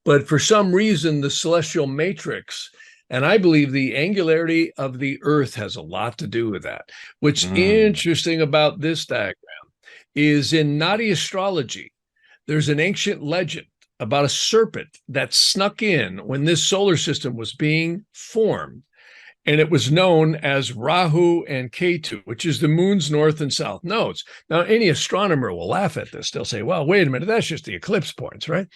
But for some reason, the celestial matrix, and I believe the angularity of the Earth has a lot to do with that. What's interesting about this diagram is in Nadi astrology, there's an ancient legend about a serpent that snuck in when this solar system was being formed. And it was known as Rahu and Ketu, which is the moon's north and south nodes. Now, any astronomer will laugh at this. They'll say, well, wait a minute, that's just the eclipse points, right?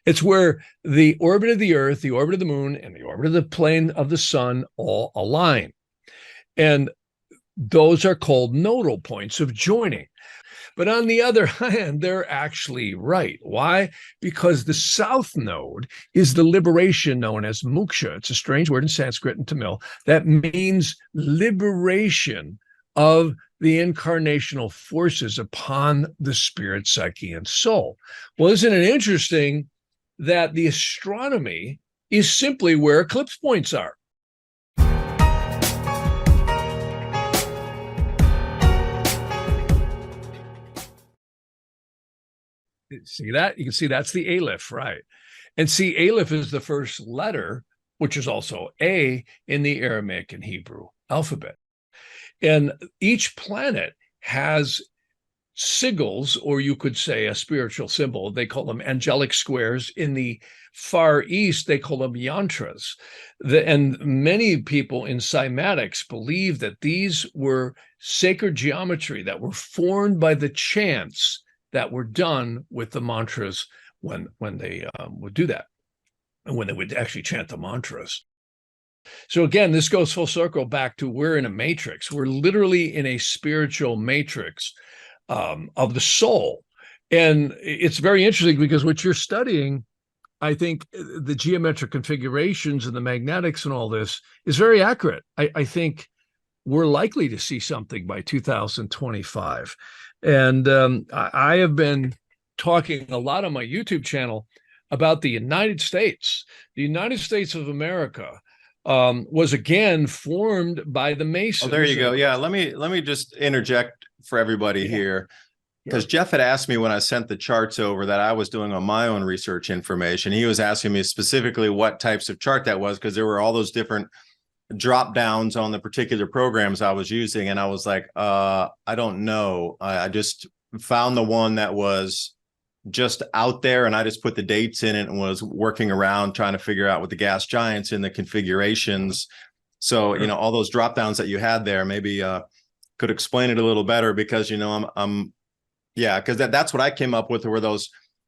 It's where the orbit of the Earth, the orbit of the moon, and the orbit of the plane of the sun all align. And those are called nodal points of joining. But on the other hand, they're actually right. Why? Because the south node is the liberation known as moksha. It's a strange word in Sanskrit and Tamil that means liberation of the incarnational forces upon the spirit, psyche, and soul. Well, isn't it interesting that the astronomy is simply where eclipse points are? See that? You can see that's the Aleph, right? And see, Aleph is the first letter, which is also A in the Aramaic and Hebrew alphabet. And each planet has sigils, or you could say a spiritual symbol. They call them angelic squares. In the Far East, they call them yantras. And many people in cymatics believe that these were sacred geometry that were formed by the chants that were done with the mantras when they would do that, and when they would actually chant the mantras. So again, this goes full circle back to we're in a matrix. We're literally in a spiritual matrix of the soul. And it's very interesting because what you're studying, I think the geometric configurations and the magnetics and all this is very accurate. I think we're likely to see something by 2025. And I have been talking a lot on my YouTube channel about the United States. The United States of America was again formed by the Masons. Oh, there you go. Yeah, let me just interject for everybody here, because Jeff had asked me when I sent the charts over that I was doing on my own research information. He was asking me specifically what types of chart that was, because there were all those different drop downs on the particular programs I was using, and I was like, I don't know. I just found the one that was just out there, and I just put the dates in it and was working around trying to figure out with the gas giants and the configurations. So, you know, all those drop downs that you had there, maybe could explain it a little better, because, you know, because that's what I came up with, were the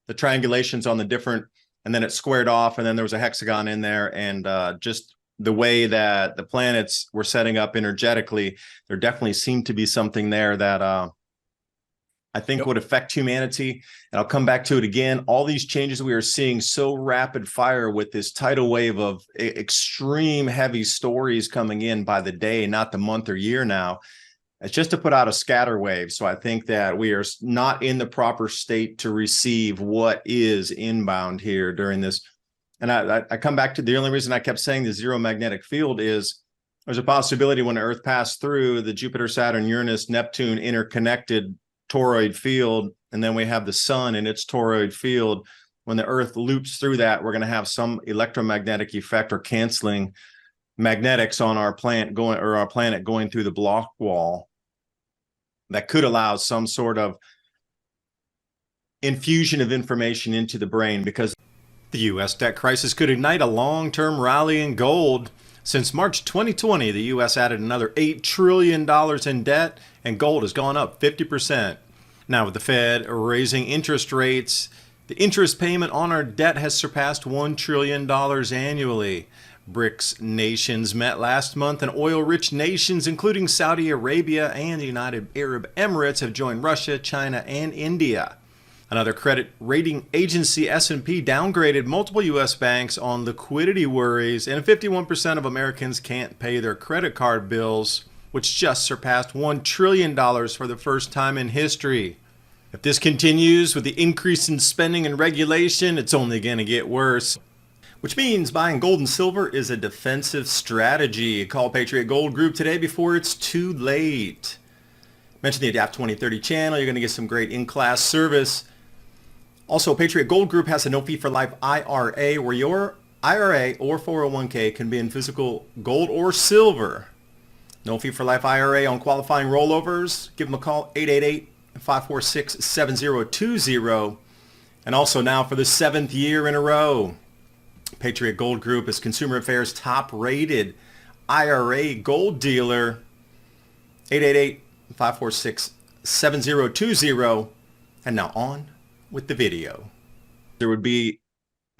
triangulations on the different, and then it squared off, and then there was a hexagon in there, and just the way that the planets were setting up energetically, there definitely seemed to be something there that I think would affect humanity. And I'll come back to it again. All these changes we are seeing so rapid fire with this tidal wave of extreme heavy stories coming in by the day, not the month or year now. It's just to put out a scatter wave. So I think that we are not in the proper state to receive what is inbound here during this. And I come back to the only reason I kept saying the zero magnetic field is there's a possibility when the Earth passed through the Jupiter, Saturn, Uranus, Neptune interconnected toroid field, and then we have the sun in its toroid field. When the Earth loops through that, we're going to have some electromagnetic effect or canceling magnetics on our planet going through the block wall that could allow some sort of infusion of information into the brain, because the U.S. debt crisis could ignite a long-term rally in gold. Since March 2020, the U.S. added another $8 trillion in debt, and gold has gone up 50%. Now, with the Fed raising interest rates, the interest payment on our debt has surpassed $1 trillion annually. BRICS nations met last month, and oil-rich nations, including Saudi Arabia and the United Arab Emirates, have joined Russia, China, and India. Another credit rating agency, S&P, downgraded multiple U.S. banks on liquidity worries, and 51% of Americans can't pay their credit card bills, which just surpassed $1 trillion for the first time in history. If this continues with the increase in spending and regulation, it's only going to get worse. Which means buying gold and silver is a defensive strategy. Call Patriot Gold Group today before it's too late. Mention the Adapt 2030 channel. You're going to get some great in-class service. Also, Patriot Gold Group has a no fee for life IRA where your IRA or 401k can be in physical gold or silver. No fee for life IRA on qualifying rollovers. Give them a call, 888-546-7020. And also now for the 7th year in a row, Patriot Gold Group is Consumer Affairs top rated IRA gold dealer. 888-546-7020. And now on with the video. There would be,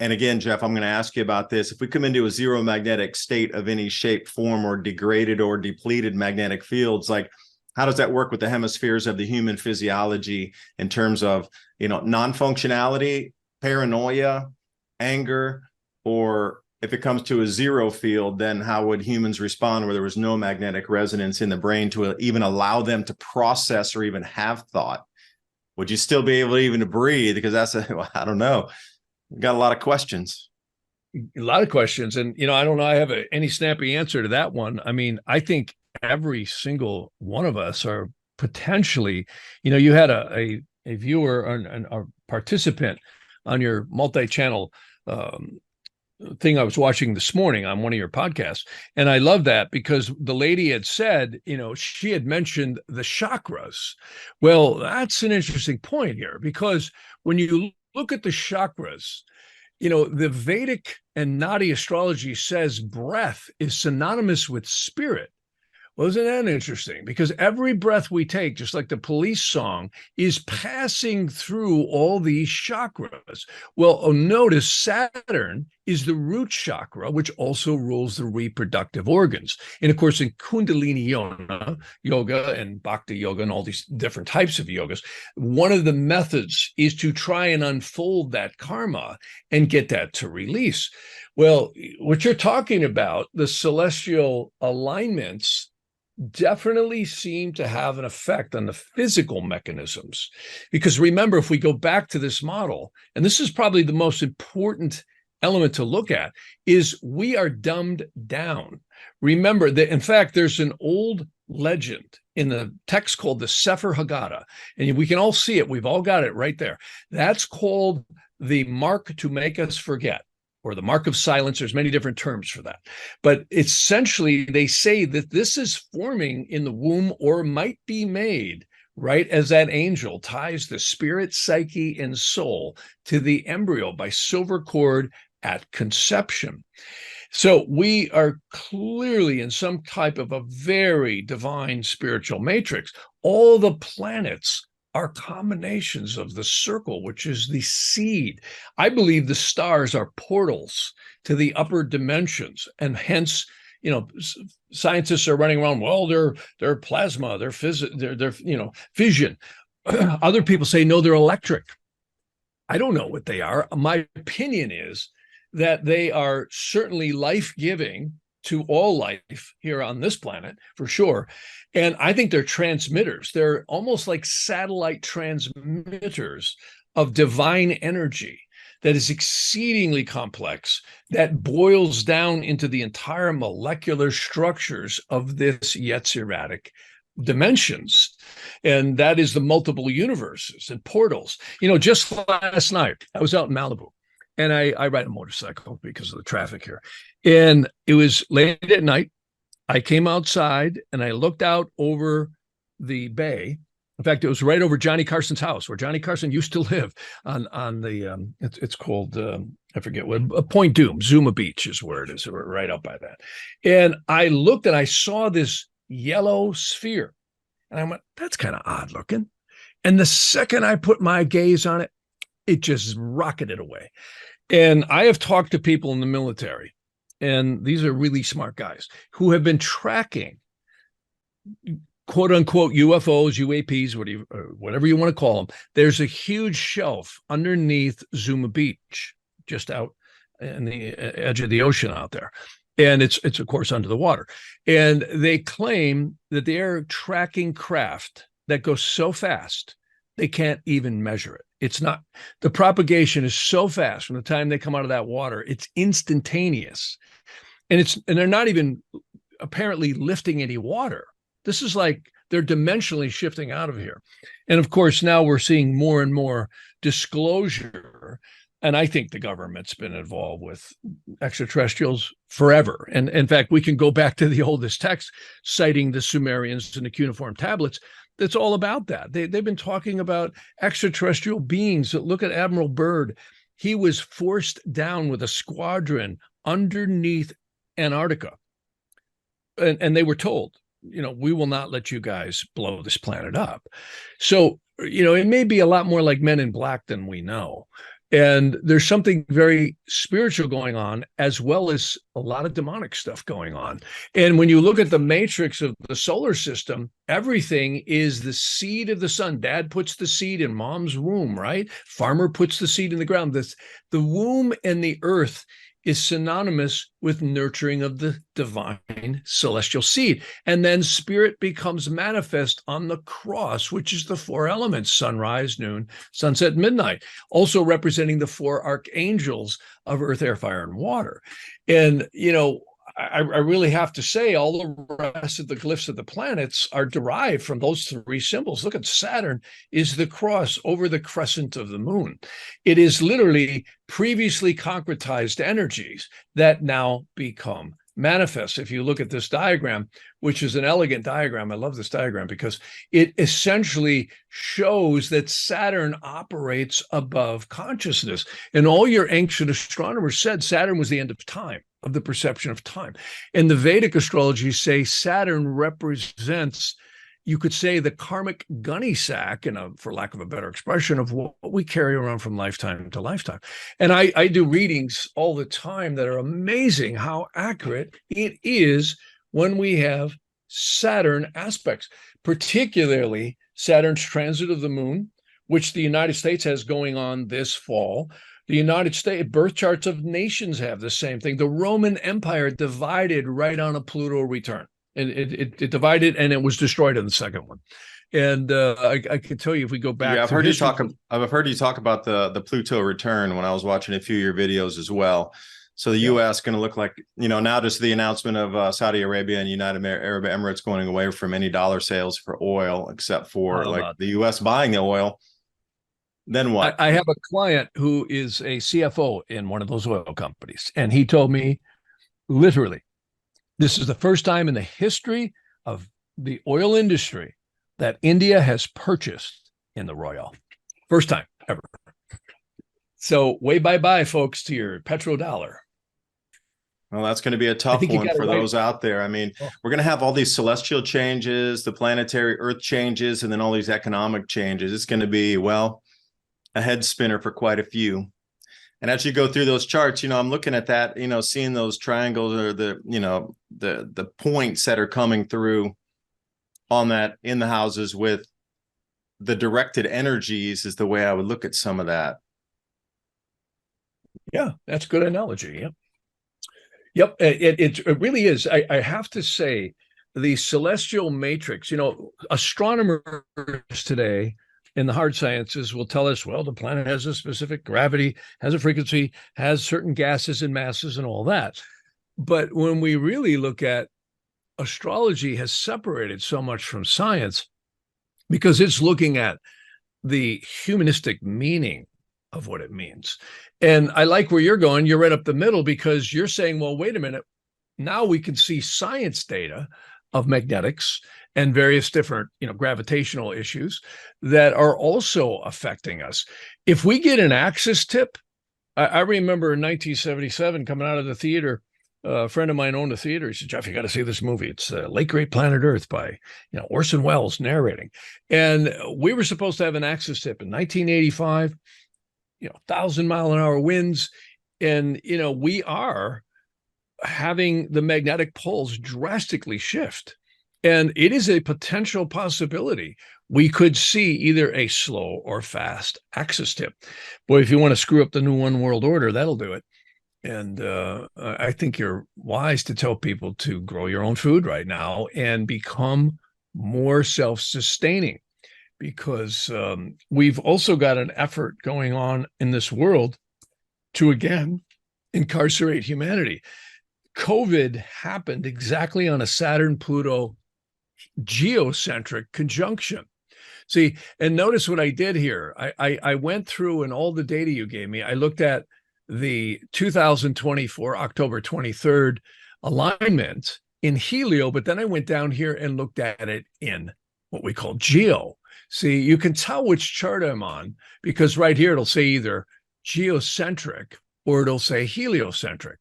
and again, Jeff, I'm going to ask you about this. If we come into a zero magnetic state of any shape, form, or degraded or depleted magnetic fields, like how does that work with the hemispheres of the human physiology in terms of, non-functionality, paranoia, anger, or if it comes to a zero field, then how would humans respond where there was no magnetic resonance in the brain to even allow them to process or even have thought? Would you still be able even to breathe? Because I don't know. We've got a lot of questions. A lot of questions. And, I don't know, I have any snappy answer to that one. I mean, I think every single one of us are potentially, you had a viewer and a participant on your multi-channel thing I was watching this morning on one of your podcasts. And I love that because the lady had said, she had mentioned the chakras. Well, that's an interesting point here, because when you look at the chakras, the Vedic and Nadi astrology says breath is synonymous with spirit. Well, isn't that interesting? Because every breath we take, just like the Police song, is passing through all these chakras. Well, notice Saturn is the root chakra, which also rules the reproductive organs. And of course, in Kundalini yoga and Bhakti yoga and all these different types of yogas, one of the methods is to try and unfold that karma and get that to release. Well, what you're talking about, the celestial alignments, definitely seem to have an effect on the physical mechanisms. Because remember, if we go back to this model, and this is probably the most important element to look at, is we are dumbed down. Remember that, in fact, there's an old legend in the text called the Sefer Haggadah, and we can all see it. We've all got it right there. That's called the mark to make us forget, or the mark of silence. There's many different terms for that. But essentially, they say that this is forming in the womb or might be made right as that angel ties the spirit, psyche, and soul to the embryo by silver cord at conception. So we are clearly in some type of a very divine spiritual matrix. All the planets are combinations of the circle, which is the seed. I believe the stars are portals to the upper dimensions, and hence, scientists are running around. Well, they're plasma, they're fission. Other people say no, they're electric. I don't know what they are. My opinion is that they are certainly life-giving to all life here on this planet, for sure. And I think they're transmitters. They're almost like satellite transmitters of divine energy that is exceedingly complex, that boils down into the entire molecular structures of this Yetziratic dimensions. And that is the multiple universes and portals. Just last night, I was out in Malibu, and I ride a motorcycle because of the traffic here. And it was late at night. I came outside and I looked out over the bay. In fact, it was right over Johnny Carson's house, where Johnny Carson used to live on the, it's called, I forget what, Point Doom, Zuma Beach is where it is, right up by that. And I looked and I saw this yellow sphere. And I went, that's kind of odd looking. And the second I put my gaze on it, it just rocketed away. And I have talked to people in the military, and these are really smart guys who have been tracking quote unquote UFOs, UAPs, whatever you want to call them. There's a huge shelf underneath Zuma Beach, just out in the edge of the ocean out there. And it's of course under the water. And they claim that they're tracking craft that goes so fast, they can't even measure it. It's not, the propagation is so fast from the time they come out of that water, it's instantaneous. And they're not even apparently lifting any water. This is like They're dimensionally shifting out of here. And of course, now we're seeing more and more disclosure. And I think the government's been involved with extraterrestrials forever. And in fact, we can go back to the oldest text, citing the Sumerians and the cuneiform tablets. That's all about that. They've been talking about extraterrestrial beings. Look at Admiral Byrd. He was forced down with a squadron underneath Antarctica. And they were told, we will not let you guys blow this planet up. So, it may be a lot more like Men in Black than we know. And there's something very spiritual going on, as well as a lot of demonic stuff going on. And when you look at the matrix of the solar system, everything is the seed of the sun. Dad puts the seed in mom's womb, right? Farmer puts the seed in the ground. The womb and the earth is synonymous with nurturing of the divine celestial seed. And then spirit becomes manifest on the cross, which is the four elements: sunrise, noon, sunset, midnight, also representing the four archangels of earth, air, fire, and water. And, I really have to say, all the rest of the glyphs of the planets are derived from those three symbols. Look at Saturn is the cross over the crescent of the moon. It is literally previously concretized energies that now become manifest. If you look at this diagram, which is an elegant diagram, I love this diagram because it essentially shows that Saturn operates above consciousness. And all your ancient astronomers said Saturn was the end of time, of the perception of time. And the Vedic astrology say Saturn represents, you could say, the karmic gunny sack, for lack of a better expression, of what we carry around from lifetime to lifetime. And I do readings all the time that are amazing how accurate it is when we have Saturn aspects, particularly Saturn's transit of the moon, which the United States has going on this fall. The United States birth charts of nations have the same thing. The Roman Empire divided right on a Pluto return. And it divided, and it was destroyed in the second one. And I can tell you, if we go back, I've heard you talk about the Pluto return when I was watching a few of your videos as well. So the U.S. going to look like, now just the announcement of Saudi Arabia and United Arab Emirates going away from any dollar sales for oil, except for the U.S. buying the oil. Then what? I have a client who is a CFO in one of those oil companies, and he told me, literally, this is the first time in the history of the oil industry that India has purchased in the Royal. First time ever. So way bye-bye, folks, to your petrodollar. Well, that's going to be a tough one for those out there. I mean, we're going to have all these celestial changes, the planetary Earth changes, and then all these economic changes. It's going to be, a head spinner for quite a few. And as you go through those charts, I'm looking at that, seeing those triangles or the points that are coming through on that in the houses with the directed energies is the way I would look at some of that. Yeah, that's a good analogy. Yep. It really is. I have to say, the celestial matrix, astronomers today in the hard sciences will tell us, well, the planet has a specific gravity, has a frequency, has certain gases and masses and all that. But when we really look at astrology, has separated so much from science because it's looking at the humanistic meaning of what it means. And I like where you're going. You're right up the middle because you're saying, well, wait a minute. Now we can see science data of magnetics and various different, gravitational issues that are also affecting us. If we get an axis tip, I remember in 1977 coming out of the theater, a friend of mine owned a theater. He said, Jeff, you got to see this movie. It's Late Great Planet Earth by, Orson Welles narrating. And we were supposed to have an axis tip in 1985, 1,000-mile-an-hour winds. And, we are having the magnetic poles drastically shift. And it is a potential possibility we could see either a slow or fast axis tip. Boy, if you want to screw up the new one world order, that'll do it. And I think you're wise to tell people to grow your own food right now and become more self-sustaining, because we've also got an effort going on in this world to, again, incarcerate humanity. COVID happened exactly on a Saturn-Pluto geocentric conjunction. See, and notice what I did here. I went through, and all the data you gave me, I looked at the 2024, October 23rd alignment in helio, but then I went down here and looked at it in what we call geo. See, you can tell which chart I'm on because right here it'll say either geocentric or it'll say heliocentric.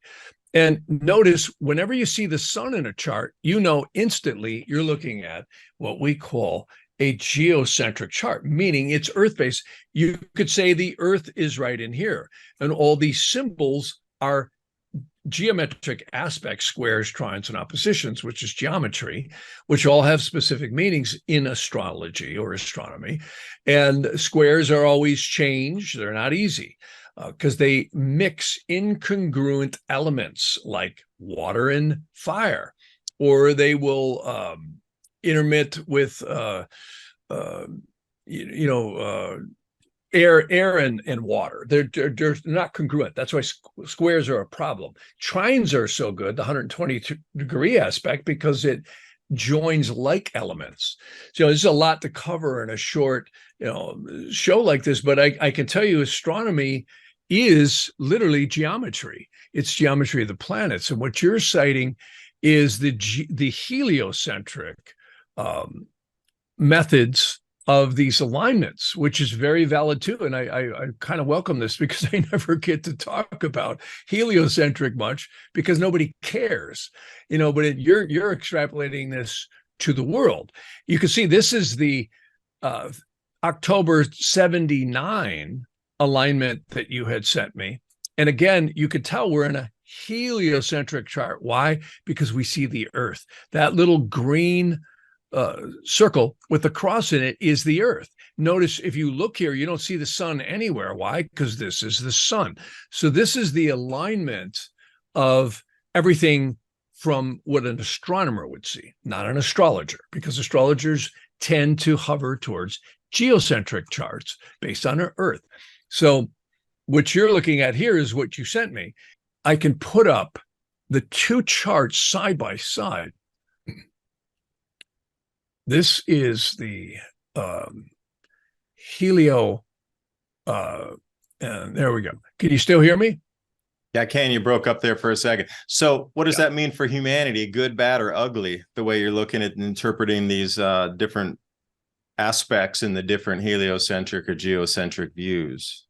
And notice whenever you see the sun in a chart, you know instantly you're looking at what we call a geocentric chart, meaning it's earth-based. You could say the earth is right in here, and all these symbols are geometric aspects, squares, trines, and oppositions, which is geometry, which all have specific meanings in astrology or astronomy. And squares are always changed. They're not easy because they mix incongruent elements like water and fire, or they will intermit with air and water. They're not congruent. That's why squares are a problem. Trines are so good, the 120-degree aspect, because it joins like elements. So there's a lot to cover in a short show like this, but I can tell you astronomy is literally geometry. It's geometry of the planets. And what you're citing is the heliocentric methods of these alignments, which is very valid too. And I kind of welcome this because I never get to talk about heliocentric much because nobody cares, but you're extrapolating this to the world. You can see this is the October 79 alignment that you had sent me. And again, you could tell we're in a heliocentric chart. Why? Because we see the Earth. That little green circle with the cross in it is the Earth. Notice if you look here, you don't see the sun anywhere. Why? Because this is the sun. So this is the alignment of everything from what an astronomer would see, not an astrologer, because astrologers tend to hover towards geocentric charts based on our Earth. So what you're looking at here is what you sent me. I can put up the two charts side by side. This is the helio, and there we go. Can you still hear me? Yeah, I can. You broke up there for a second. So what does that mean for humanity, good, bad, or ugly, the way you're looking at and interpreting these different aspects in the different heliocentric or geocentric views?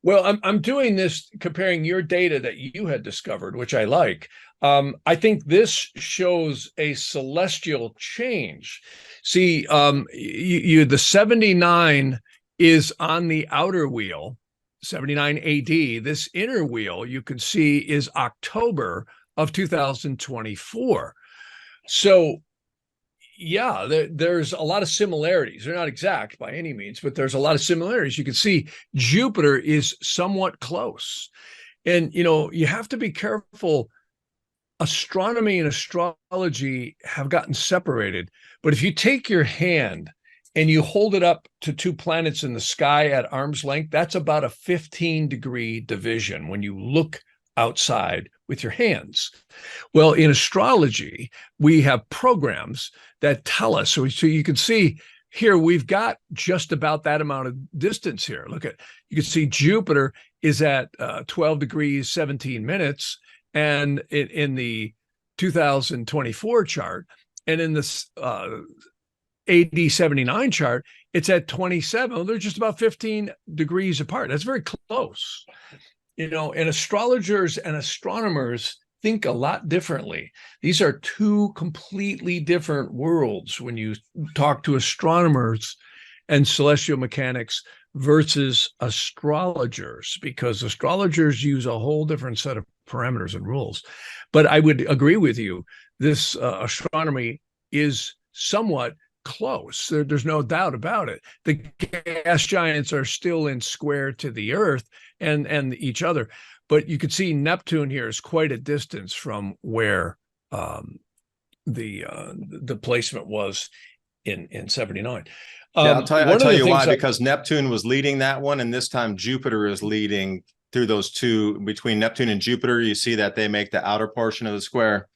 Well, I'm doing this comparing your data that you had discovered, which I like. I think this shows a celestial change. See, the 79 is on the outer wheel, 79 AD. This inner wheel you can see is October of 2024. So yeah, there's a lot of similarities. They're not exact by any means, but there's a lot of similarities. You can see Jupiter is somewhat close. And, you have to be careful. Astronomy and astrology have gotten separated. But if you take your hand and you hold it up to two planets in the sky at arm's length, that's about a 15-degree division when you look outside with your hands. Well, in astrology, we have programs that tell us. So you can see here, we've got just about that amount of distance here. You can see Jupiter is at 12 degrees, 17 minutes. And in the 2024 chart, and in this AD 79 chart, it's at 27. They're just about 15 degrees apart. That's very close. And astrologers and astronomers think a lot differently. These are two completely different worlds when you talk to astronomers and celestial mechanics versus astrologers, because astrologers use a whole different set of parameters and rules. But I would agree with you. This astronomy is somewhat close. There's no doubt about it. The gas giants are still in square to the Earth and each other. But you can see Neptune here is quite a distance from where the placement was in 79. I'll tell you why, because Neptune was leading that one, and this time Jupiter is leading through those two. Between Neptune and Jupiter, you see that they make the outer portion of the square.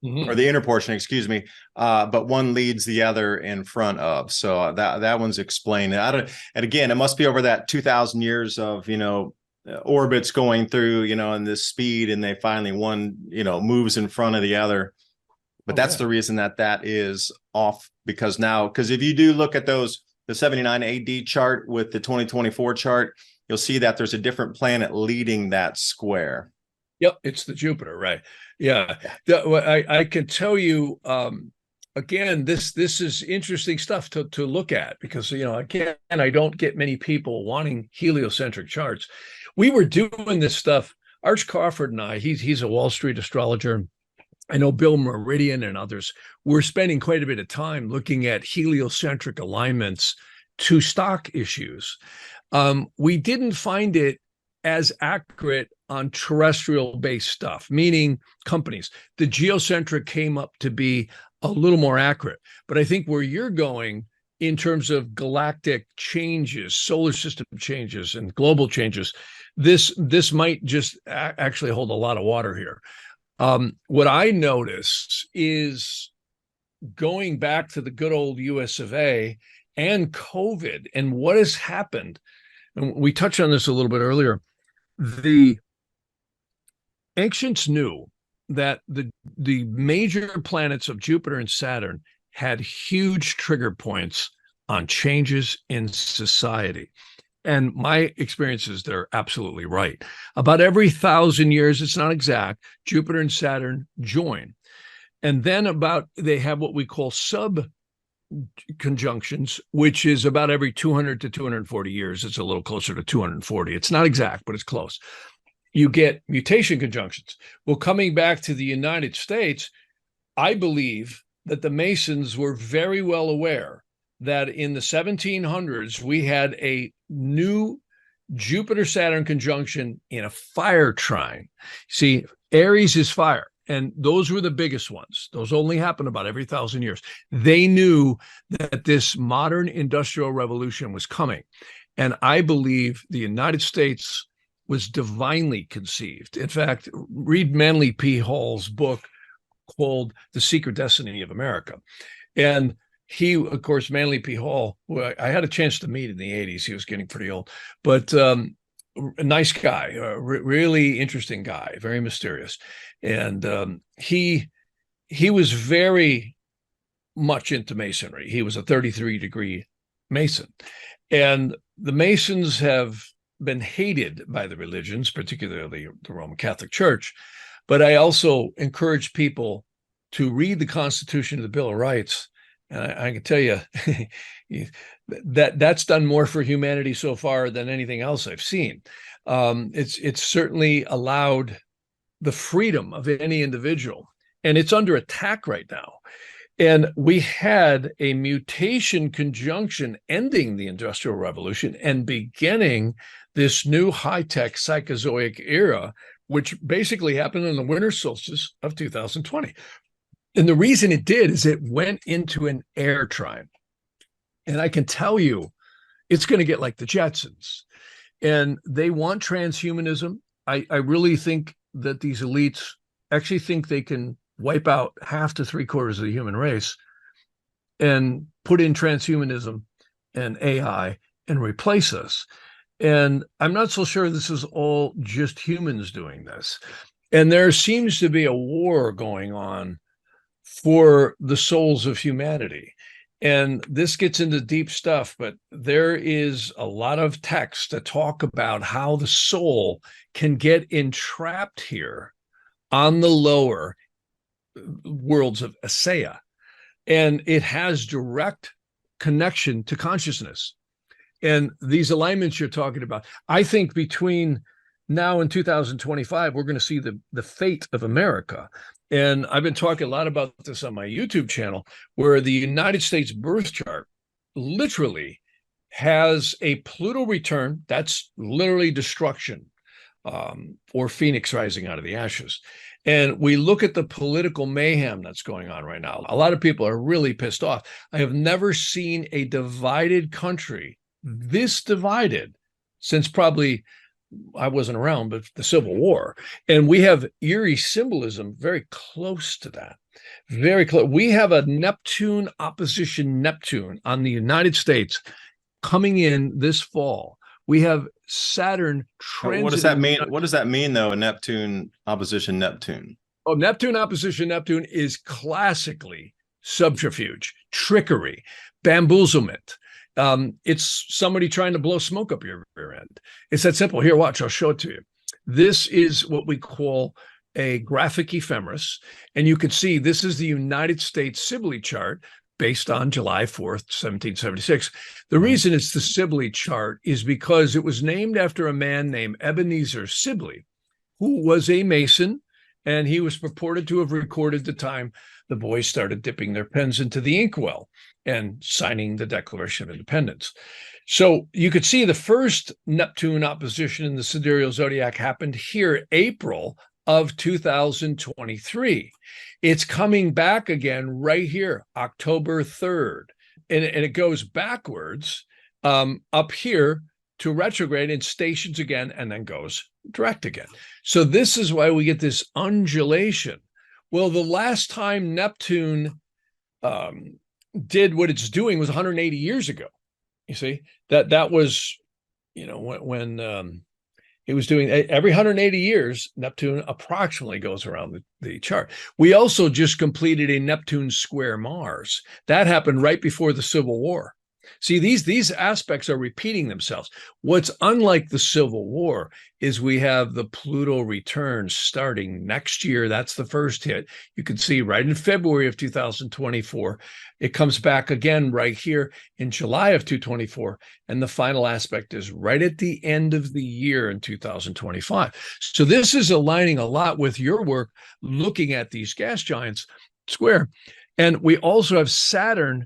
or the inner portion, excuse me, but one leads the other in front of. So that one's explained. And again, it must be over that 2,000 years of, orbits going through, and this speed, and they finally one, moves in front of the other. But that's the reason that is off, because if you do look at the 79 AD chart with the 2024 chart, you'll see that there's a different planet leading that square. Yep, it's the Jupiter, right? Yeah, I can tell you. Again, this is interesting stuff to look at, because again, I don't get many people wanting heliocentric charts. We were doing this stuff. Arch Crawford and I. He's a Wall Street astrologer. I know Bill Meridian and others. We're spending quite a bit of time looking at heliocentric alignments to stock issues. We didn't find it as accurate on terrestrial-based stuff, meaning companies. The geocentric came up to be a little more accurate. But I think where you're going in terms of galactic changes, solar system changes, and global changes, this might just actually hold a lot of water here. What I noticed is, going back to the good old US of A and COVID and what has happened, and we touched on this a little bit earlier, the ancients knew that the major planets of Jupiter and Saturn had huge trigger points on changes in society. And my experience is they're absolutely right. About every 1,000 years, it's not exact, Jupiter and Saturn join. And then they have what we call sub-conjunctions, which is about every 200 to 240 years. It's a little closer to 240. It's not exact, but it's close. You get mutation conjunctions. Well, coming back to the United States, I believe that the Masons were very well aware that in the 1700s, we had a new Jupiter-Saturn conjunction in a fire trine. See, Aries is fire, and those were the biggest ones. Those only happen about every 1,000 years. They knew that this modern industrial revolution was coming. And I believe the United States was divinely conceived. In fact, read Manly P. Hall's book called The Secret Destiny of America. And he, of course, Manly P. Hall, who I had a chance to meet in the 80s. He was getting pretty old, but a nice guy, really interesting guy, very mysterious. And he was very much into Masonry. He was a 33-degree Mason. And the Masons have been hated by the religions, particularly the Roman Catholic Church. But I also encourage people to read the Constitution of the Bill of Rights. And I can tell you that's done more for humanity so far than anything else I've seen. It's certainly allowed the freedom of any individual, and it's under attack right now. And we had a mutation conjunction ending the Industrial Revolution and beginning this new high-tech Psychozoic era, which basically happened in the winter solstice of 2020. And the reason it did is it went into an air trine. And I can tell you, it's going to get like the Jetsons. And they want transhumanism. I really think that these elites actually think they can wipe out half to 3/4 of the human race and put in transhumanism and AI and replace us. And I'm not so sure this is all just humans doing this. And there seems to be a war going on for the souls of humanity. And this gets into deep stuff, but there is a lot of text that talk about how the soul can get entrapped here on the lower worlds of Asaya. And it has direct connection to consciousness. And these alignments you're talking about, I think between now and 2025, we're going to see the fate of America. And I've been talking a lot about this on my YouTube channel, where the United States birth chart literally has a Pluto return. That's literally destruction, or Phoenix rising out of the ashes. And we look at the political mayhem that's going on right now. A lot of people are really pissed off. I have never seen a divided country this divided since probably I wasn't around, but the Civil War. And we have eerie symbolism very close to that. Very close. We have a Neptune opposition Neptune on the United States coming in this fall. We have Saturn transiting. What does that mean? What does that mean, though? A Neptune opposition Neptune. Oh, Neptune opposition Neptune is classically subterfuge, trickery, bamboozlement. It's somebody trying to blow smoke up your rear end. It's that simple. Here, watch, I'll show it to you. This is what we call a graphic ephemeris. And you can see this is the United States Sibley chart based on July 4th, 1776. The reason it's the Sibley chart is because it was named after a man named Ebenezer Sibley, who was a Mason, and he was purported to have recorded the time the boys started dipping their pens into the inkwell and signing the Declaration of Independence. So you could see the first Neptune opposition in the sidereal zodiac happened here, April of 2023. It's coming back again right here, October 3rd. And it goes backwards up here to retrograde and stations again, and then goes direct again. So this is why we get this undulation. Well, the last time Neptune did what it's doing was 180 years ago. You see, that was, when it was doing every 180 years, Neptune approximately goes around the chart. We also just completed a Neptune square Mars. That happened right before the Civil War. See, these aspects are repeating themselves. What's unlike the Civil War is we have the Pluto return starting next year. That's the first hit. You can see right in February of 2024. It comes back again right here in July of 2024. And the final aspect is right at the end of the year in 2025. So this is aligning a lot with your work, looking at these gas giants square. And we also have Saturn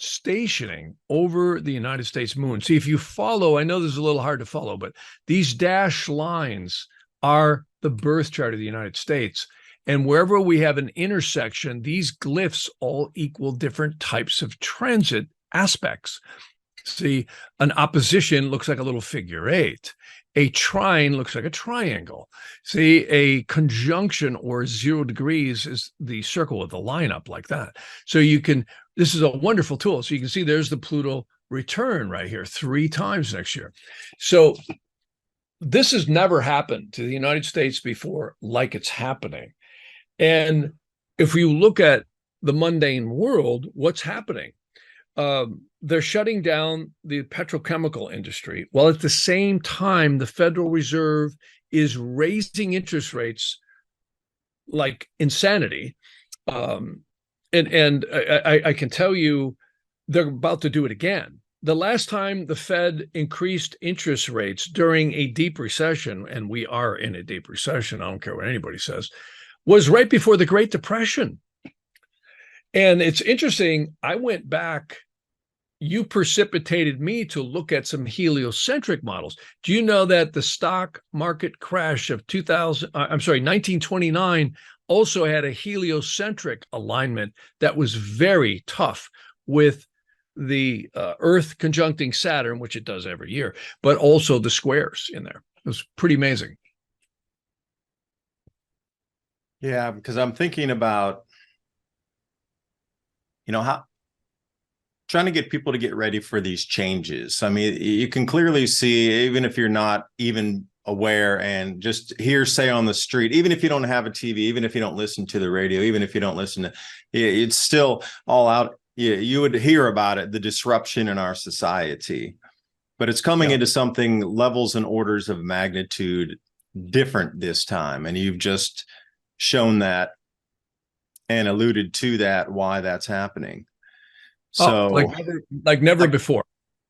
stationing over the United States moon. See, if you follow, I know this is a little hard to follow, but these dashed lines are the birth chart of the United States. And wherever we have an intersection, these glyphs all equal different types of transit aspects. See, an opposition looks like a little figure eight. A trine looks like a triangle. See, a conjunction or 0 degrees is the circle with the line up like that. So this is a wonderful tool. So you can see there's the Pluto return right here 3 times next year. So this has never happened to the United States before like it's happening. And if you look at the mundane world, what's happening? They're shutting down the petrochemical industry, while at the same time, the Federal Reserve is raising interest rates like insanity. And I can tell you, they're about to do it again. The last time the Fed increased interest rates during a deep recession, and we are in a deep recession, I don't care what anybody says, was right before the Great Depression. And it's interesting, I went back, you precipitated me to look at some heliocentric models. Do you know that the stock market crash of 1929 also had a heliocentric alignment that was very tough with the Earth conjuncting Saturn, which it does every year, but also the squares in there. It was pretty amazing. Yeah, because I'm thinking about, how trying to get people to get ready for these changes. I mean, you can clearly see, even if you're not even aware and just hear say on the street, even if you don't have a TV, even if you don't listen to the radio, even if you don't listen to, it's still all out. You would hear about it, the disruption in our society, but it's coming into something levels and orders of magnitude different this time. And you've just shown that and alluded to that, why that's happening. So like never before.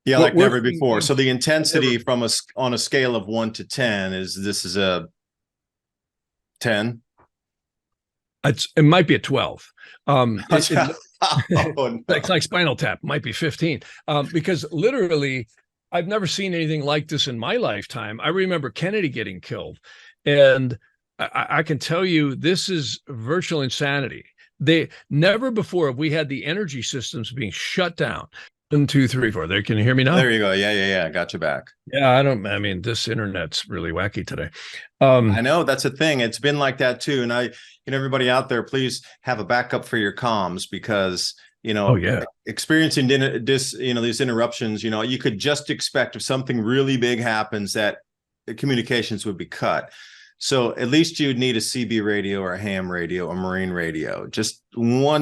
Yeah, like never before. So the intensity from on a scale of 1 to 10 is a 10. It might be a 12. It's no. like Spinal Tap, might be 15. Because literally, I've never seen anything like this in my lifetime. I remember Kennedy getting killed, and I can tell you this is virtual insanity. They never before have we had the energy systems being shut down. One, two, three, four. There, can you hear me now? There you go. Yeah. Got you back. Yeah, I mean, this internet's really wacky today. I know that's a thing. It's been like that too. And everybody out there, please have a backup for your comms because, Oh yeah. experiencing these interruptions, you could just expect if something really big happens that the communications would be cut. So at least you'd need a CB radio or a ham radio, a marine radio, just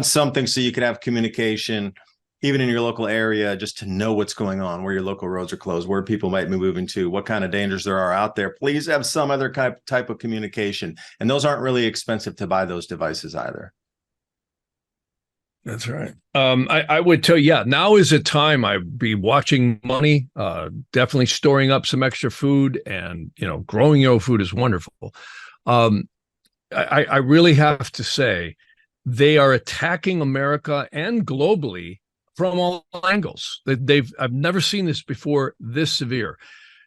something so you could have communication even in your local area, just to know what's going on, where your local roads are closed, where people might be moving to, what kind of dangers there are out there. Please have some other type of communication. And those aren't really expensive to buy those devices either. That's right. I would tell you, yeah, now is a time I'd be watching money, definitely storing up some extra food, and, growing your own food is wonderful. I really have to say they are attacking America and globally from all angles. I've never seen this before, this severe.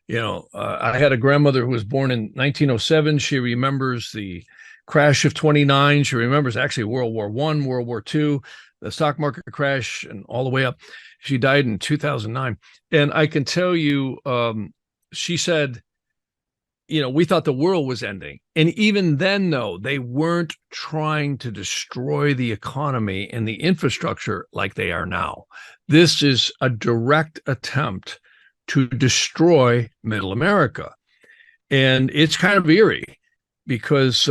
I had a grandmother who was born in 1907. She remembers the crash of 29. She remembers actually World War I, World War II, the stock market crash, and all the way up. She died in 2009. And I can tell you, she said, we thought the world was ending. And even then, though, they weren't trying to destroy the economy and the infrastructure like they are now. This is a direct attempt to destroy Middle America. And it's kind of eerie because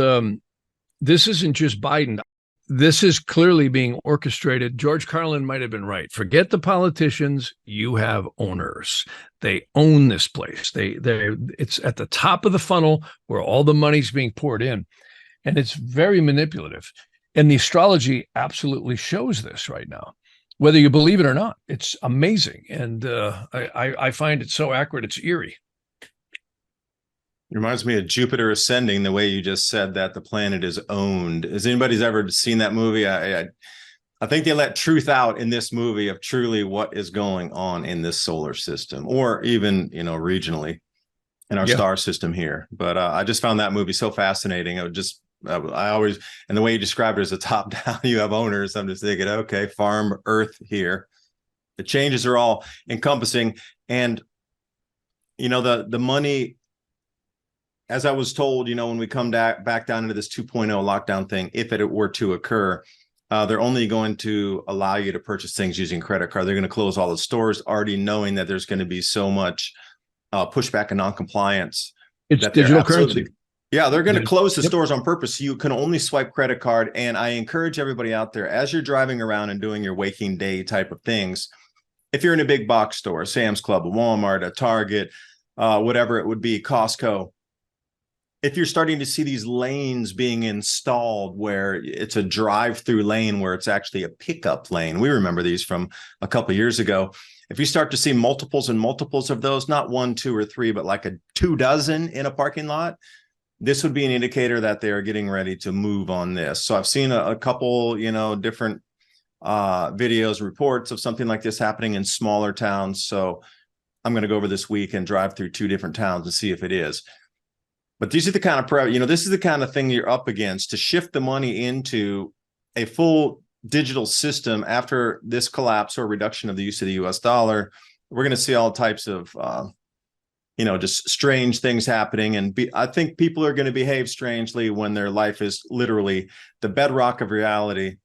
this isn't just Biden. This is clearly being orchestrated. George Carlin might have been right. Forget the politicians. You have owners. They own this place. It's at the top of the funnel where all the money's being poured in. And it's very manipulative. And the astrology absolutely shows this right now, whether you believe it or not. It's amazing. And I find it so accurate, it's eerie. It reminds me of Jupiter ascending, the way you just said that the planet is owned. Has anybody's ever seen that movie? I think they let truth out in this movie of truly what is going on in this solar system, or even, regionally in our star system here. But I just found that movie so fascinating. I always, and the way you described it as a top down, you have owners. I'm just thinking, okay, farm earth here. The changes are all encompassing. And, the money, as I was told, when we come back down into this 2.0 lockdown thing, if it were to occur, they're only going to allow you to purchase things using credit card. They're going to close all the stores, already knowing that there's going to be so much pushback and noncompliance. It's digital currency. Yeah, they're going to close the stores on purpose. So you can only swipe credit card. And I encourage everybody out there, as you're driving around and doing your waking day type of things, if you're in a big box store, Sam's Club, a Walmart, a Target, whatever it would be, Costco, if you're starting to see these lanes being installed where it's a drive-through lane where it's actually a pickup lane, we remember these from a couple of years ago. If you start to see multiples and multiples of those, not 1, 2, or 3, but like 24 in a parking lot, this would be an indicator that they are getting ready to move on this. So I've seen a couple, different videos, reports of something like this happening in smaller towns. So I'm going to go over this week and drive through 2 different towns and see if it is. But these are the kind of this is the kind of thing you're up against to shift the money into a full digital system after this collapse or reduction of the use of the US dollar. We're going to see all types of, just strange things happening. And I think people are going to behave strangely when their life is literally the bedrock of reality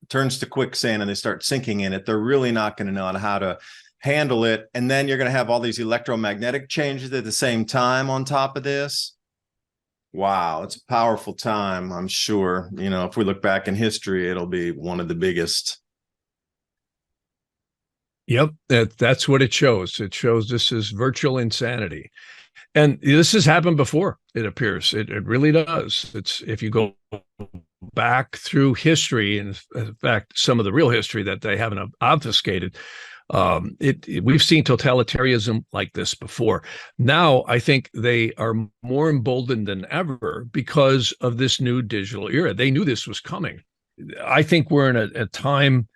turns to quicksand and they start sinking in it. They're really not going to know how to handle it. And then you're going to have all these electromagnetic changes at the same time on top of this. Wow, it's a powerful time, I'm sure. If we look back in history, it'll be one of the biggest. Yep, that's what it shows. It shows this is virtual insanity. And this has happened before, it appears. It really does. It's, if you go back through history, and in fact, some of the real history that they haven't obfuscated, we've seen totalitarianism like this before. Now, I think they are more emboldened than ever because of this new digital era. They knew this was coming. I think we're in a time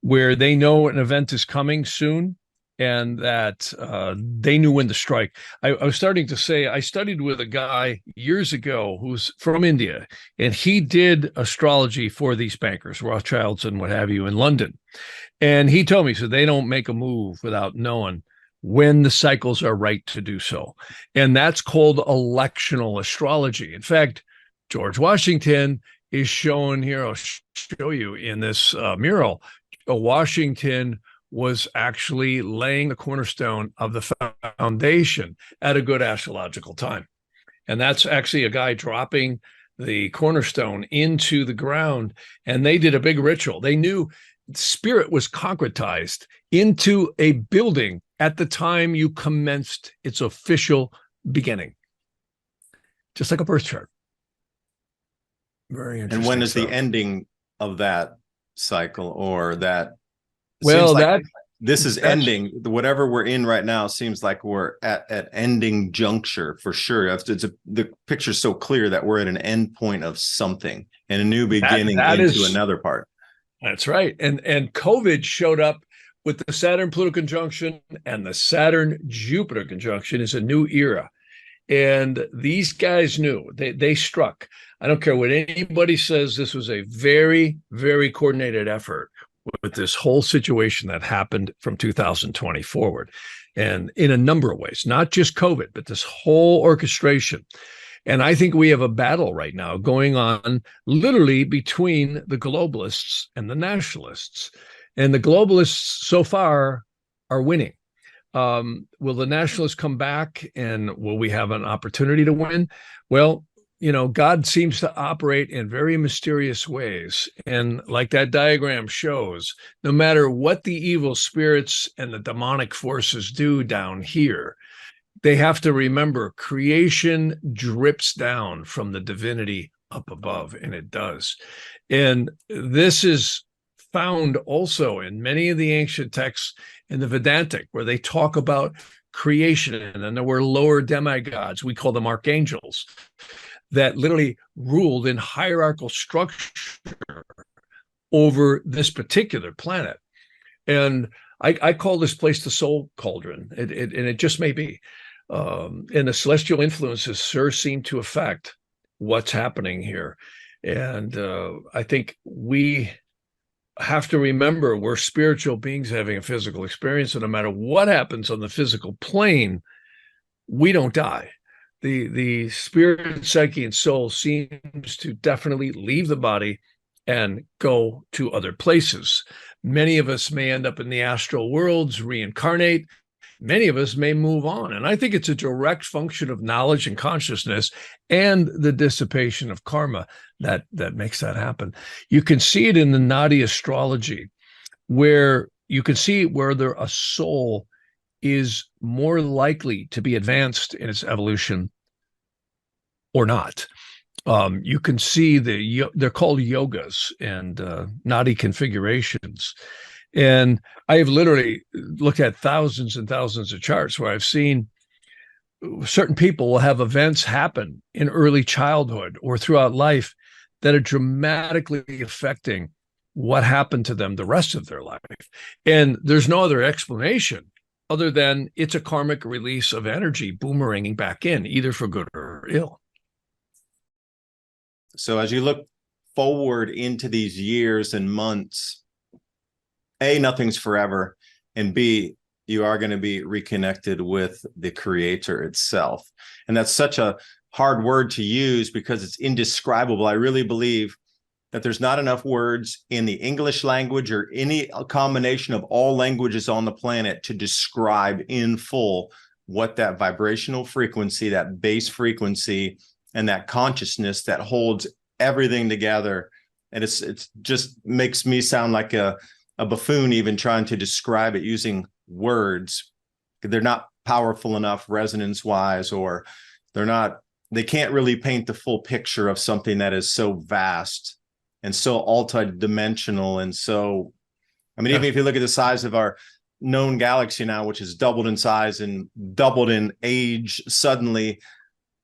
where they know an event is coming soon, and that they knew when to strike. I was starting to say, I studied with a guy years ago who's from India, and he did astrology for these bankers, Rothschilds and what have you, in London. And he told me, so they don't make a move without knowing when the cycles are right to do so. And that's called electional astrology. In fact, George Washington is shown here. I'll show you in this mural. Washington was actually laying the cornerstone of the foundation at a good astrological time. And that's actually a guy dropping the cornerstone into the ground. And they did a big ritual. They knew spirit was concretized into a building at the time you commenced its official beginning. Just like a birth chart. Very interesting. And when is the ending of that cycle, or that? Well, like this is ending. Whatever we're in right now seems like we're at ending juncture for sure. The picture's so clear that we're at an end point of something and a new beginning into another part. That's right. And COVID showed up with the Saturn-Pluto conjunction, and the Saturn-Jupiter conjunction is a new era. And these guys knew, they struck. I don't care what anybody says, this was a very, very coordinated effort with this whole situation that happened from 2020 forward. And in a number of ways, not just COVID, but this whole orchestration. And I think we have a battle right now going on literally between the globalists and the nationalists. And the globalists so far are winning. Will the nationalists come back, and will we have an opportunity to win? Well, God seems to operate in very mysterious ways. And like that diagram shows, no matter what the evil spirits and the demonic forces do down here, they have to remember creation drips down from the divinity up above, and it does. And this is found also in many of the ancient texts in the Vedantic, where they talk about creation, and then there were lower demigods, we call them archangels, that literally ruled in hierarchical structure over this particular planet. And I call this place the soul cauldron, and it just may be. And the celestial influences sure seem to affect what's happening here. And I think we have to remember we're spiritual beings having a physical experience, and no matter what happens on the physical plane, we don't die. The spirit, psyche, and soul seems to definitely leave the body and go to other places. Many of us may end up in the astral worlds, reincarnate. Many of us may move on. And I think it's a direct function of knowledge and consciousness and the dissipation of karma that makes that happen. You can see it in the Nadi astrology, where you can see whether a soul is more likely to be advanced in its evolution or not. You can see they're called yogas and Nadi configurations. And I have literally looked at thousands and thousands of charts where I've seen certain people will have events happen in early childhood or throughout life that are dramatically affecting what happened to them the rest of their life. And there's no other explanation other than it's a karmic release of energy boomeranging back in, either for good or ill. So as you look forward into these years and months, A, nothing's forever, and B, you are going to be reconnected with the creator itself. And that's such a hard word to use because it's indescribable. I really believe that there's not enough words in the English language or any combination of all languages on the planet to describe in full what that vibrational frequency, that base frequency, and that consciousness that holds everything together. And it's just makes me sound like a buffoon even trying to describe it using words. They're not powerful enough resonance wise, or they can't really paint the full picture of something that is so vast and so multi-dimensional. And so, I mean, even if you look at the size of our known galaxy now, which has doubled in size and doubled in age suddenly,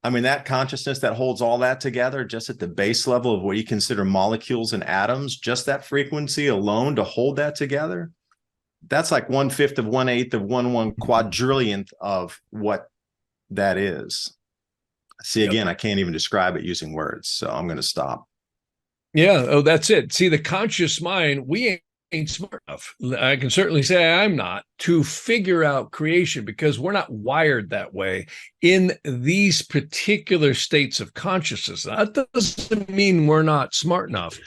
I mean, that consciousness that holds all that together just at the base level of what you consider molecules and atoms, just that frequency alone to hold that together, that's like 1/5 of 1/8 of 1 quadrillionth of what that is. See, again, I can't even describe it using words, so I'm going to stop. Yeah. Oh, that's it. See, the conscious mind, we ain't smart enough. I can certainly say I'm not, to figure out creation, because we're not wired that way in these particular states of consciousness. That doesn't mean we're not smart enough,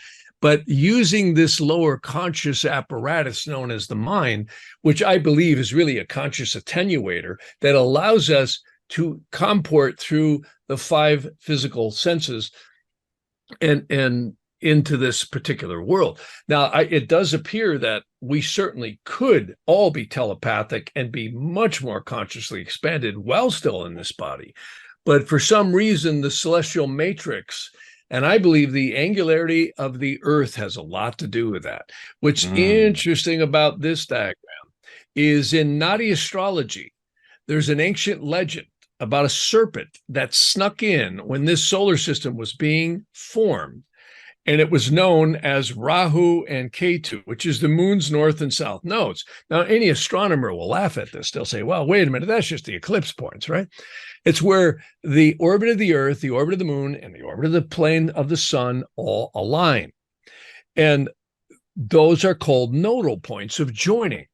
but using this lower conscious apparatus known as the mind, which I believe is really a conscious attenuator that allows us to comport through the 5 physical senses and into this particular world. Now, it does appear that we certainly could all be telepathic and be much more consciously expanded while still in this body. But for some reason, the celestial matrix, and I believe the angularity of the Earth has a lot to do with that. What's interesting about this diagram is in Nadi astrology, there's an ancient legend about a serpent that snuck in when this solar system was being formed. And it was known as Rahu and Ketu, which is the moon's north and south nodes. Now, any astronomer will laugh at this. They'll say, well, wait a minute, that's just the eclipse points, right? It's where the orbit of the Earth, the orbit of the moon, and the orbit of the plane of the sun all align. And those are called nodal points of joining.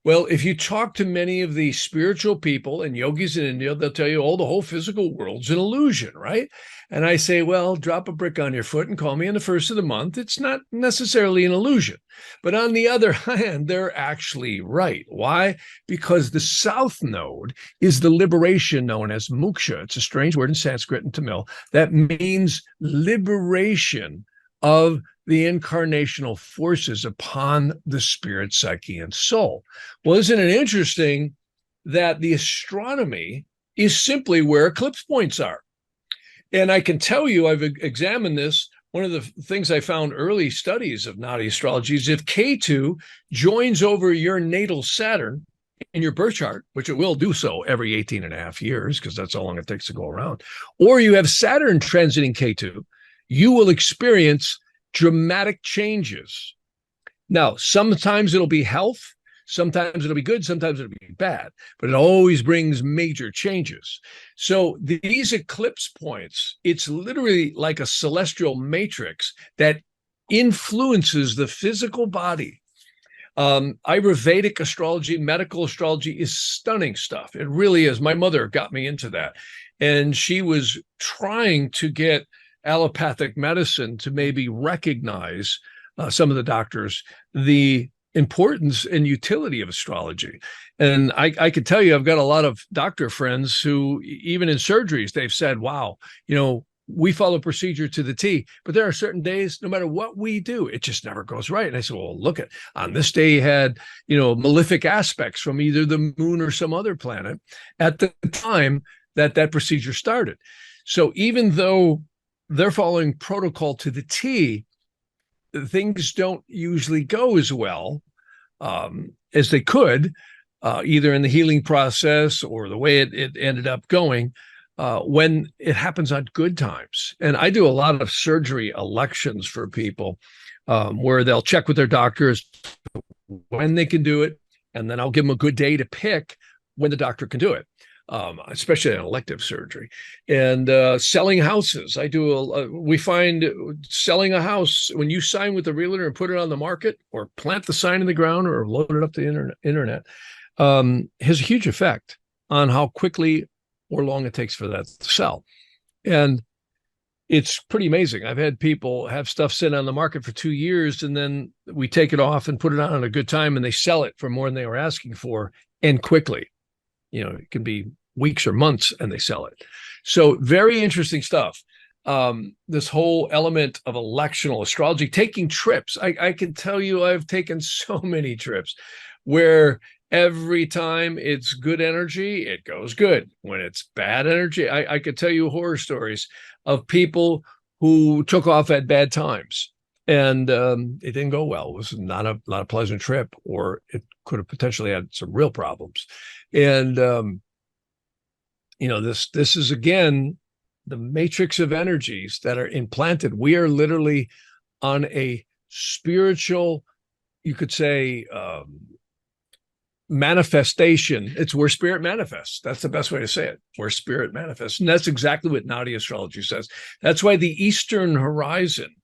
Well, if you talk to many of the spiritual people and yogis in India, they'll tell you, oh, the whole physical world's an illusion, right? And I say, well, drop a brick on your foot and call me on the first of the month. It's not necessarily an illusion. But on the other hand, they're actually right. Why? Because the south node is the liberation known as moksha. It's a strange word in Sanskrit and Tamil that means liberation of the incarnational forces upon the spirit, psyche, and soul. Well, isn't it interesting that the astronomy is simply where eclipse points are? And I can tell you, I've examined this. One of the things I found early studies of Nadi astrology is if Ketu joins over your natal Saturn in your birth chart, which it will do so every 18 and a half years, because that's how long it takes to go around, or you have Saturn transiting Ketu, you will experience dramatic changes. Now, sometimes it'll be health, sometimes it'll be good, sometimes it'll be bad, but it always brings major changes. So these eclipse points, it's literally like a celestial matrix that influences the physical body. Ayurvedic astrology, medical astrology is stunning stuff. It really is. My mother got me into that. And she was trying to get allopathic medicine to maybe recognize some of the doctors the importance and utility of astrology. And I can tell you, I've got a lot of doctor friends who, even in surgeries, they've said, wow, we follow procedure to the T, but there are certain days, no matter what we do, it just never goes right. And I said, well, look, on this day you had, malefic aspects from either the moon or some other planet at the time that procedure started. So even though they're following protocol to the T, things don't usually go as well as they could, either in the healing process or the way it ended up going when it happens on good times. And I do a lot of surgery elections for people where they'll check with their doctors when they can do it, and then I'll give them a good day to pick when the doctor can do it. Especially an elective surgery, and selling houses. We find selling a house, when you sign with the realtor and put it on the market or plant the sign in the ground or load it up the internet, has a huge effect on how quickly or long it takes for that to sell. And it's pretty amazing. I've had people have stuff sit on the market for 2 years, and then we take it off and put it on at a good time, and they sell it for more than they were asking for, and quickly. It can be weeks or months, and they sell it. So very interesting stuff. This whole element of electional astrology, taking trips. I can tell you I've taken so many trips where every time it's good energy, it goes good. When it's bad energy, I could tell you horror stories of people who took off at bad times, and it didn't go well. It was not a pleasant trip, or it could have potentially had some real problems. And this is, again, the matrix of energies that are implanted. We are literally on a spiritual, you could say, manifestation. It's where spirit manifests. That's the best way to say it, where spirit manifests. And that's exactly what Nadi astrology says. That's why the Eastern horizon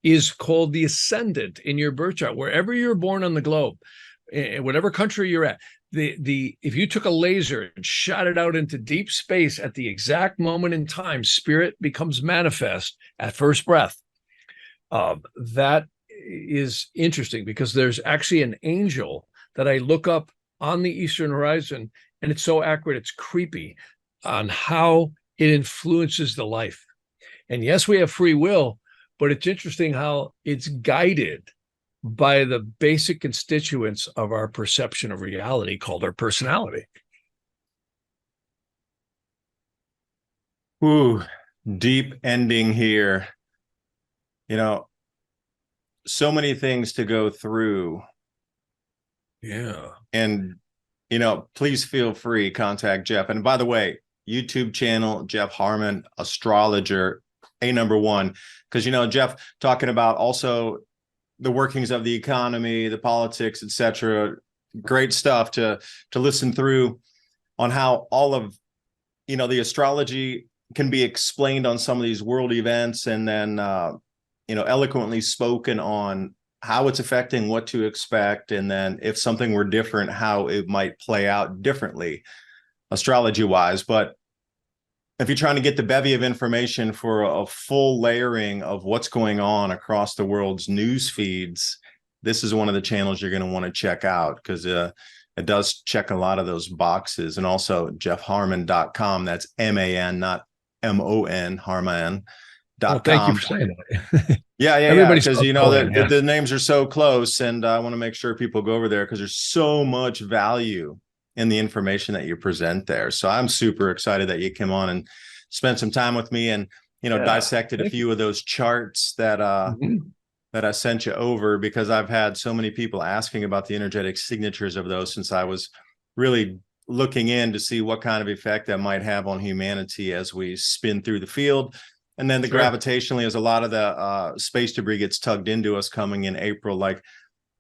is called the ascendant in your birth chart. Wherever you're born on the globe, in whatever country you're at, if you took a laser and shot it out into deep space at the exact moment in time, spirit becomes manifest at first breath. That is interesting because there's actually an angel that I look up on the Eastern horizon, and it's so accurate, it's creepy on how it influences the life. And yes, we have free will, but it's interesting how it's guided by the basic constituents of our perception of reality called our personality. Ooh, deep ending here. You know, so many things to go through. Yeah. And, you know, please feel free, contact Jeff. And by the way, YouTube channel, Jeff Harman, astrologer, #1. Because, you know, Jeff talking about also the workings of the economy, the politics, etc. Great stuff to listen through on how all of, you know, the astrology can be explained on some of these world events, and then, you know, eloquently spoken on how it's affecting, what to expect, and then if something were different, how it might play out differently astrology wise. But if you're trying to get the bevy of information for a full layering of what's going on across the world's news feeds, this is one of the channels you're going to want to check out, because it does check a lot of those boxes. And also jeffharman.com. That's MAN, not MON, Harman.com. Well, thank you for saying that. Yeah. Because, you know, the names are so close, and I want to make sure people go over there because there's so much value in the information that you present there. So I'm super excited that you came on and spent some time with me, and, you know, dissected a few of those charts that that I sent you over, because I've had so many people asking about the energetic signatures of those since I was really looking in to see what kind of effect that might have on humanity as we spin through the field. And then gravitationally, as a lot of the space debris gets tugged into us coming in April, like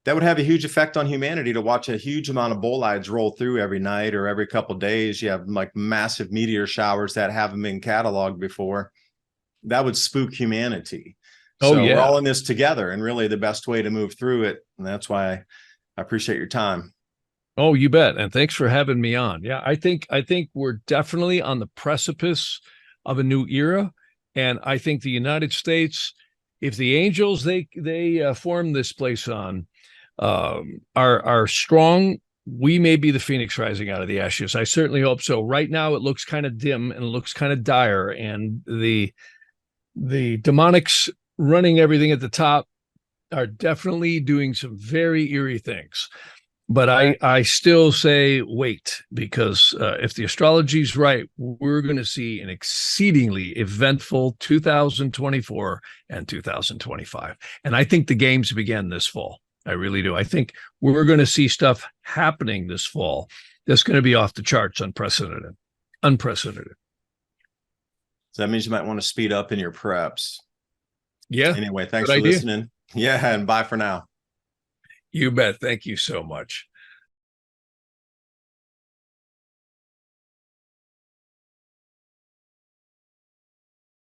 that would have a huge effect on humanity to watch a huge amount of bolides roll through every night or every couple of days. You have like massive meteor showers that haven't been cataloged before. That would spook humanity. So we're all in this together, and really the best way to move through it. And that's why I appreciate your time. Oh, you bet. And thanks for having me on. Yeah, I think we're definitely on the precipice of a new era. And I think the United States, if the angels they form this place on are strong, we may be the phoenix rising out of the ashes. I certainly hope so. Right now, it looks kind of dim and it looks kind of dire, and the demonics running everything at the top are definitely doing some very eerie things. But I still say wait, because if the astrology is right, we're going to see an exceedingly eventful 2024 and 2025. And I think the games begin this fall. I really do. I think we're going to see stuff happening this fall that's going to be off the charts, unprecedented. So that means you might want to speed up in your preps. Yeah. Anyway, thanks for listening. Yeah, and bye for now. You bet. Thank you so much.